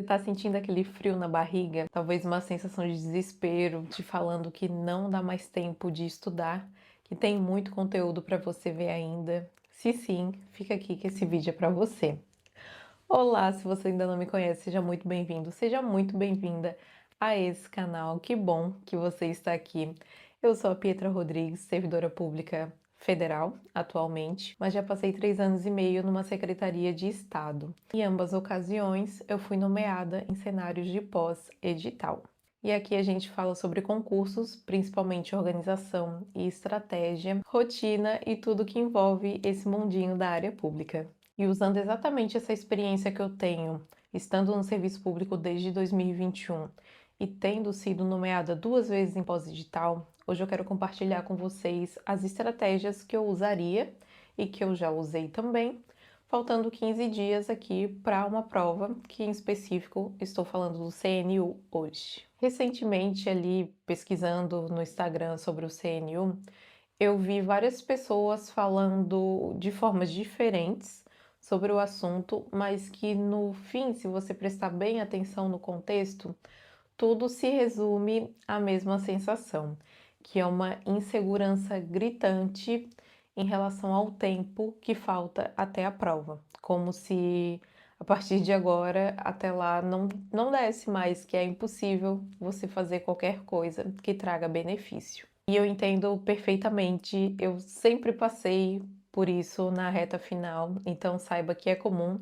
Você tá sentindo aquele frio na barriga? Talvez uma sensação de desespero, te falando que não dá mais tempo de estudar, que tem muito conteúdo para você ver ainda? Se sim, fica aqui que esse vídeo é para você. Olá, se você ainda não me conhece, seja muito bem-vindo, seja muito bem-vinda a esse canal. Que bom que você está aqui. Eu sou a Pietra Rodrigues, servidora pública federal atualmente, mas já passei 3 anos e meio numa secretaria de Estado. Em ambas ocasiões, eu fui nomeada em cenários de pós-edital. E aqui a gente fala sobre concursos, principalmente organização e estratégia, rotina e tudo que envolve esse mundinho da área pública. E usando exatamente essa experiência que eu tenho, estando no serviço público desde 2021 e tendo sido nomeada 2 vezes em pós-edital, hoje eu quero compartilhar com vocês as estratégias que eu usaria e que eu já usei também, faltando 15 dias aqui para uma prova que em específico estou falando do CNU hoje. Recentemente ali pesquisando no Instagram sobre o CNU, eu vi várias pessoas falando de formas diferentes sobre o assunto, mas que no fim, se você prestar bem atenção no contexto, tudo se resume à mesma sensação, que é uma insegurança gritante em relação ao tempo que falta até a prova, como se a partir de agora até lá não desse mais, que é impossível você fazer qualquer coisa que traga benefício. E eu entendo perfeitamente, eu sempre passei por isso na reta final, então saiba que é comum,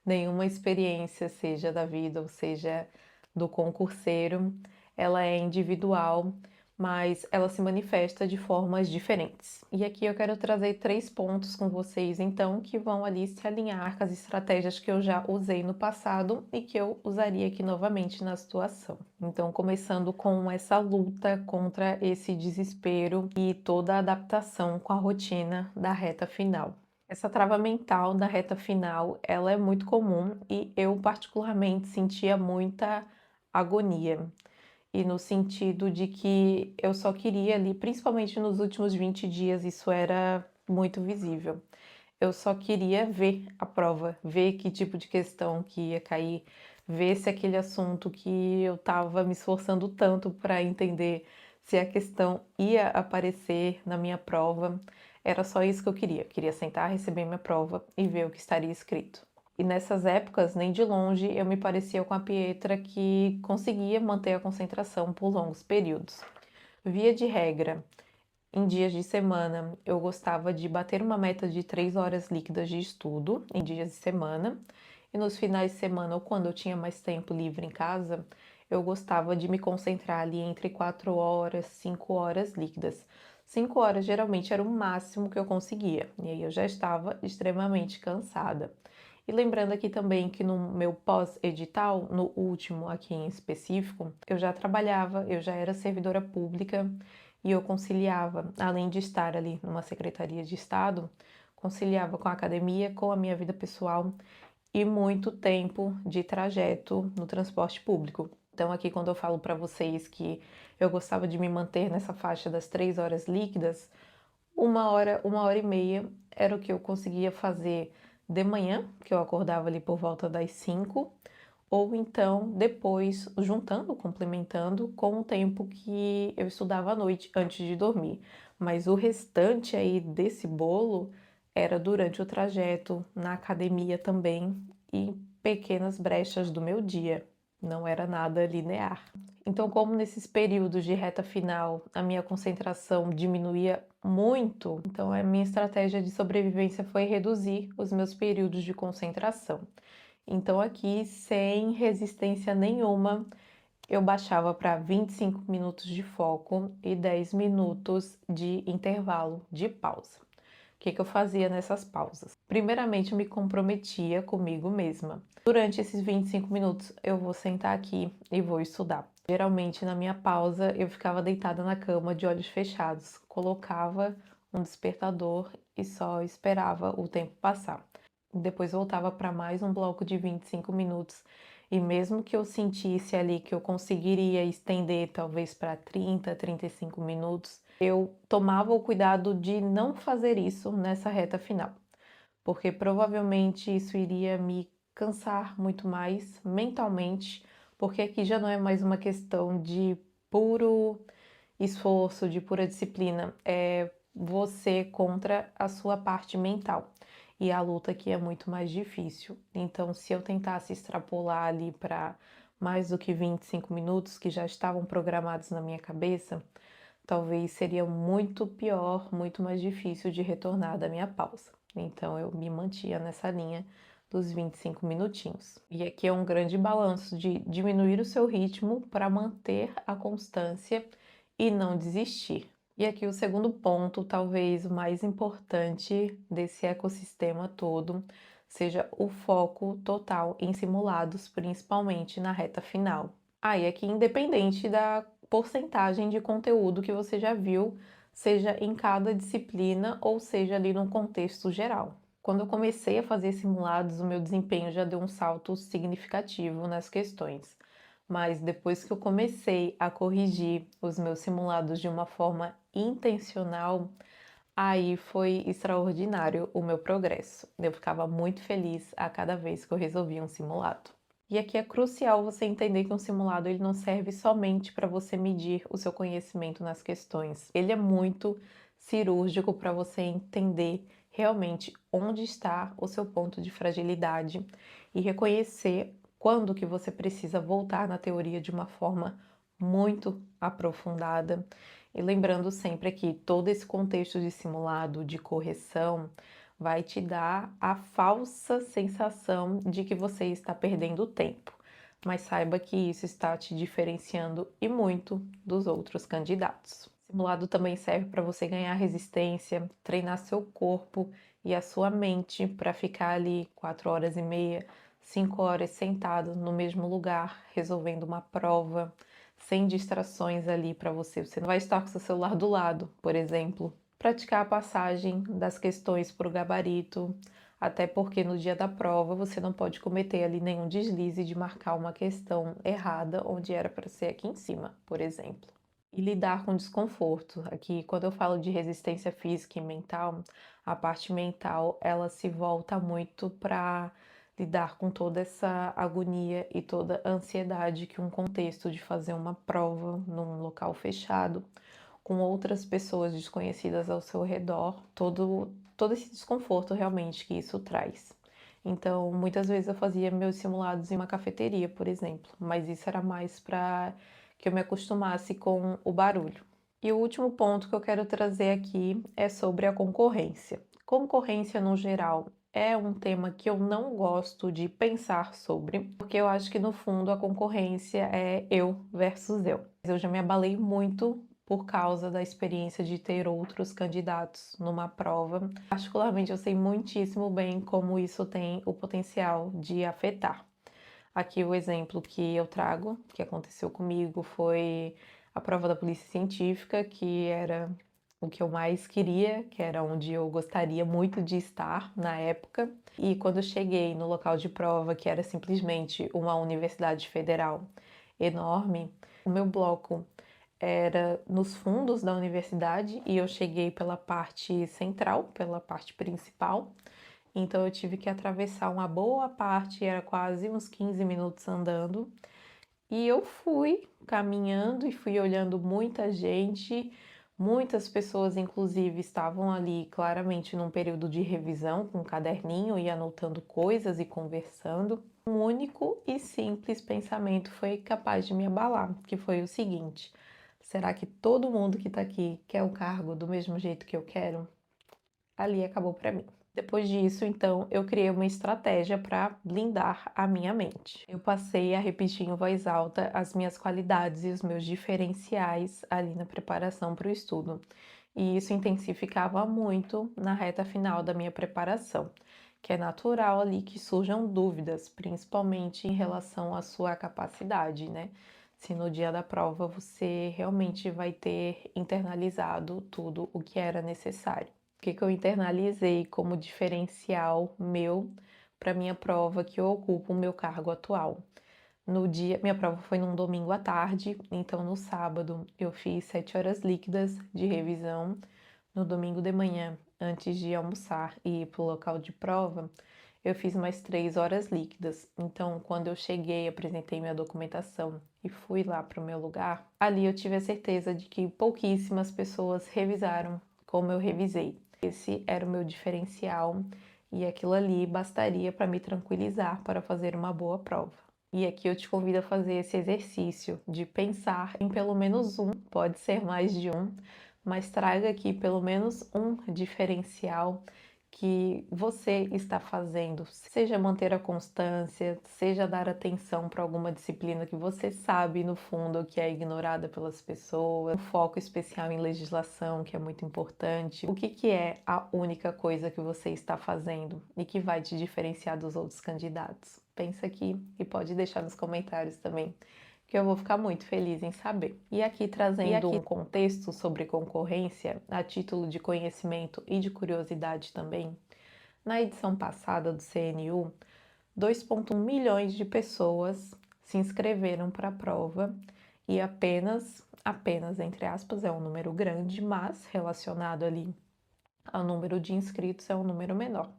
nenhuma experiência, seja da vida ou seja do concurseiro, ela é individual, mas ela se manifesta de formas diferentes. E aqui eu quero trazer 3 pontos com vocês, então, que vão ali se alinhar com as estratégias que eu já usei no passado e que eu usaria aqui novamente na situação. Então, começando com essa luta contra esse desespero e toda a adaptação com a rotina da reta final. Essa trava mental da reta final, ela é muito comum e eu particularmente sentia muita agonia. E no sentido de que eu só queria ali, principalmente nos últimos 20 dias, isso era muito visível. Eu só queria ver a prova, ver que tipo de questão que ia cair, ver se aquele assunto que eu estava me esforçando tanto para entender, se a questão ia aparecer na minha prova. Era só isso que eu queria. Eu queria sentar, receber minha prova e ver o que estaria escrito. E nessas épocas, nem de longe, eu me parecia com a Pietra que conseguia manter a concentração por longos períodos. Via de regra, em dias de semana, eu gostava de bater uma meta de 3 horas líquidas de estudo em dias de semana. E nos finais de semana, ou quando eu tinha mais tempo livre em casa, eu gostava de me concentrar ali entre 4 horas, 5 horas líquidas. 5 horas geralmente era o máximo que eu conseguia, e aí eu já estava extremamente cansada. E lembrando aqui também que no meu pós-edital, no último aqui em específico, eu já trabalhava, eu já era servidora pública e eu conciliava, além de estar ali numa secretaria de Estado, conciliava com a academia, com a minha vida pessoal e muito tempo de trajeto no transporte público. Então aqui quando eu falo para vocês que eu gostava de me manter nessa faixa das 3 horas líquidas, 1 hora, 1 hora e meia era o que eu conseguia fazer de manhã, que eu acordava ali por volta das 5, ou então depois, juntando, complementando com o tempo que eu estudava à noite antes de dormir. Mas o restante aí desse bolo era durante o trajeto, na academia também e pequenas brechas do meu dia. Não era nada linear. Então, como nesses períodos de reta final a minha concentração diminuía muito, então a minha estratégia de sobrevivência foi reduzir os meus períodos de concentração. Então, aqui, sem resistência nenhuma, eu baixava para 25 minutos de foco e 10 minutos de intervalo de pausa. O que eu fazia nessas pausas? Primeiramente, eu me comprometia comigo mesma. Durante esses 25 minutos, eu vou sentar aqui e vou estudar. Geralmente, na minha pausa, eu ficava deitada na cama de olhos fechados, colocava um despertador e só esperava o tempo passar. Depois voltava para mais um bloco de 25 minutos e mesmo que eu sentisse ali que eu conseguiria estender talvez para 30, 35 minutos, eu tomava o cuidado de não fazer isso nessa reta final, porque provavelmente isso iria me cansar muito mais mentalmente, porque aqui já não é mais uma questão de puro esforço, de pura disciplina, é você contra a sua parte mental. E a luta aqui é muito mais difícil. Então, se eu tentasse extrapolar ali para mais do que 25 minutos que já estavam programados na minha cabeça, talvez seria muito pior, muito mais difícil de retornar da minha pausa. Então eu me mantia nessa linha dos 25 minutinhos. E aqui é um grande balanço de diminuir o seu ritmo para manter a constância e não desistir. E aqui o segundo ponto, talvez o mais importante desse ecossistema todo, seja o foco total em simulados, principalmente na reta final. E aqui independente da porcentagem de conteúdo que você já viu, seja em cada disciplina ou seja ali no contexto geral. Quando eu comecei a fazer simulados, o meu desempenho já deu um salto significativo nas questões. Mas depois que eu comecei a corrigir os meus simulados de uma forma intencional, aí foi extraordinário o meu progresso. Eu ficava muito feliz a cada vez que eu resolvia um simulado. E aqui é crucial você entender que um simulado ele não serve somente para você medir o seu conhecimento nas questões. Ele é muito cirúrgico para você entender realmente onde está o seu ponto de fragilidade e reconhecer quando que você precisa voltar na teoria de uma forma muito aprofundada. E lembrando sempre que todo esse contexto de simulado, de correção, vai te dar a falsa sensação de que você está perdendo tempo, mas saiba que isso está te diferenciando e muito dos outros candidatos. O simulado também serve para você ganhar resistência, treinar seu corpo e a sua mente para ficar ali 4 horas e meia, 5 horas sentado no mesmo lugar, resolvendo uma prova, sem distrações ali para você. Você não vai estar com seu celular do lado, por exemplo. Praticar a passagem das questões por gabarito, até porque no dia da prova você não pode cometer ali nenhum deslize de marcar uma questão errada onde era para ser aqui em cima, por exemplo. E lidar com desconforto. Aqui, quando eu falo de resistência física e mental, a parte mental ela se volta muito para lidar com toda essa agonia e toda a ansiedade que um contexto de fazer uma prova num local fechado com outras pessoas desconhecidas ao seu redor, todo esse desconforto realmente que isso traz. Então, muitas vezes eu fazia meus simulados em uma cafeteria, por exemplo, mas isso era mais para que eu me acostumasse com o barulho. E o último ponto que eu quero trazer aqui é sobre a concorrência. Concorrência no geral é um tema que eu não gosto de pensar sobre, porque eu acho que no fundo a concorrência é eu versus eu. Eu já me abalei muito por causa da experiência de ter outros candidatos numa prova. Particularmente, eu sei muitíssimo bem como isso tem o potencial de afetar. Aqui o exemplo que eu trago, que aconteceu comigo, foi a prova da polícia científica, que era o que eu mais queria, que era onde eu gostaria muito de estar na época. E quando eu cheguei no local de prova, que era simplesmente uma universidade federal enorme, o meu bloco era nos fundos da universidade e eu cheguei pela parte central, pela parte principal. Então eu tive que atravessar uma boa parte, era quase uns 15 minutos andando. E eu fui caminhando e fui olhando muita gente, muitas pessoas inclusive estavam ali claramente num período de revisão com um caderninho e anotando coisas e conversando. Um único e simples pensamento foi capaz de me abalar, que foi o seguinte: será que todo mundo que está aqui quer o cargo do mesmo jeito que eu quero? Ali acabou para mim. Depois disso, então, eu criei uma estratégia para blindar a minha mente. Eu passei a repetir em voz alta as minhas qualidades e os meus diferenciais ali na preparação para o estudo. E isso intensificava muito na reta final da minha preparação, que é natural ali que surjam dúvidas, principalmente em relação à sua capacidade, né? Se no dia da prova você realmente vai ter internalizado tudo o que era necessário. O que eu internalizei como diferencial meu para minha prova que eu ocupo o meu cargo atual. No dia, minha prova foi num domingo à tarde, então no sábado eu fiz 7 horas líquidas de revisão. No domingo de manhã, antes de almoçar e ir para o local de prova, eu fiz mais 3 horas líquidas. Então, quando eu cheguei, apresentei minha documentação e fui lá para o meu lugar, ali eu tive a certeza de que pouquíssimas pessoas revisaram como eu revisei. Esse era o meu diferencial e aquilo ali bastaria para me tranquilizar para fazer uma boa prova. E aqui eu te convido a fazer esse exercício de pensar em pelo menos um, pode ser mais de um, mas traga aqui pelo menos um diferencial que você está fazendo, seja manter a constância, seja dar atenção para alguma disciplina que você sabe no fundo que é ignorada pelas pessoas, um foco especial em legislação, que é muito importante. O que é a única coisa que você está fazendo e que vai te diferenciar dos outros candidatos? Pensa aqui e pode deixar nos comentários também, que eu vou ficar muito feliz em saber. E aqui trazendo um contexto sobre concorrência, a título de conhecimento e de curiosidade também, na edição passada do CNU, 2,1 milhões de pessoas se inscreveram para a prova e apenas entre aspas, é um número grande, mas relacionado ali ao número de inscritos é um número menor.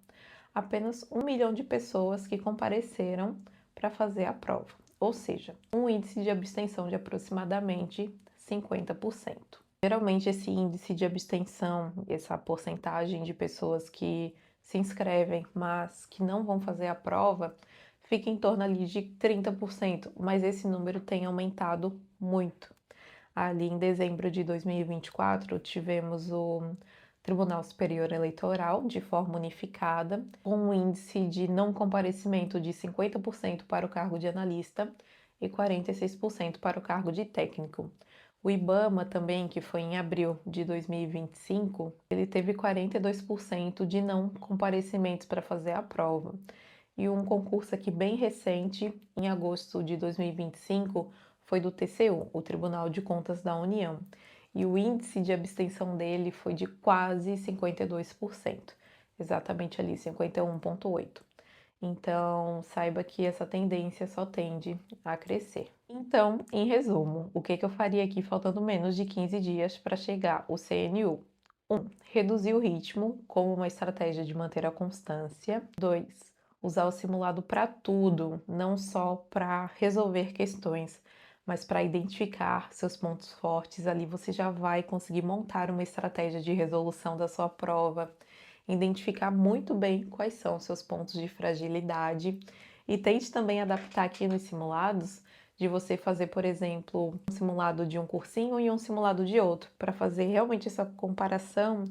Apenas 1 milhão de pessoas que compareceram para fazer a prova, ou seja, um índice de abstenção de aproximadamente 50%. Geralmente esse índice de abstenção, essa porcentagem de pessoas que se inscrevem, mas que não vão fazer a prova, fica em torno ali de 30%, mas esse número tem aumentado muito. Ali em dezembro de 2024, tivemos o Tribunal Superior Eleitoral, de forma unificada, com um índice de não comparecimento de 50% para o cargo de analista e 46% para o cargo de técnico. O IBAMA também, que foi em abril de 2025, ele teve 42% de não comparecimentos para fazer a prova. E um concurso aqui bem recente, em agosto de 2025, foi do TCU, o Tribunal de Contas da União. E o índice de abstenção dele foi de quase 52%, exatamente ali 51,8%. Então, saiba que essa tendência só tende a crescer. Então, em resumo, o que eu faria aqui faltando menos de 15 dias para chegar o CNU? 1. Reduzir o ritmo como uma estratégia de manter a constância. 2. Usar o simulado para tudo, não só para resolver questões, mas para identificar seus pontos fortes. Ali você já vai conseguir montar uma estratégia de resolução da sua prova, identificar muito bem quais são os seus pontos de fragilidade e tente também adaptar aqui nos simulados de você fazer, por exemplo, um simulado de um cursinho e um simulado de outro, para fazer realmente essa comparação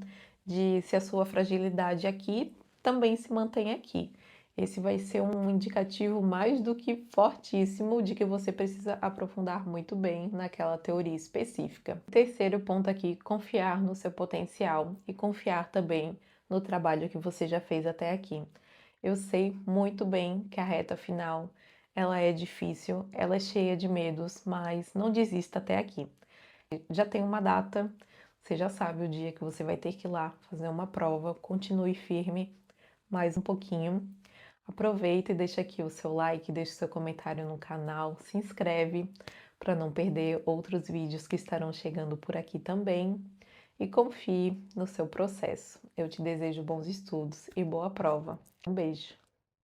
de se a sua fragilidade aqui também se mantém aqui. Esse vai ser um indicativo mais do que fortíssimo de que você precisa aprofundar muito bem naquela teoria específica. Terceiro ponto aqui, confiar no seu potencial e confiar também no trabalho que você já fez até aqui. Eu sei muito bem que a reta final, ela é difícil, ela é cheia de medos, mas não desista até aqui. Já tem uma data, você já sabe o dia que você vai ter que ir lá fazer uma prova, continue firme mais um pouquinho. Aproveita e deixa aqui o seu like, deixa o seu comentário no canal, se inscreve para não perder outros vídeos que estarão chegando por aqui também e confie no seu processo. Eu te desejo bons estudos e boa prova. Um beijo!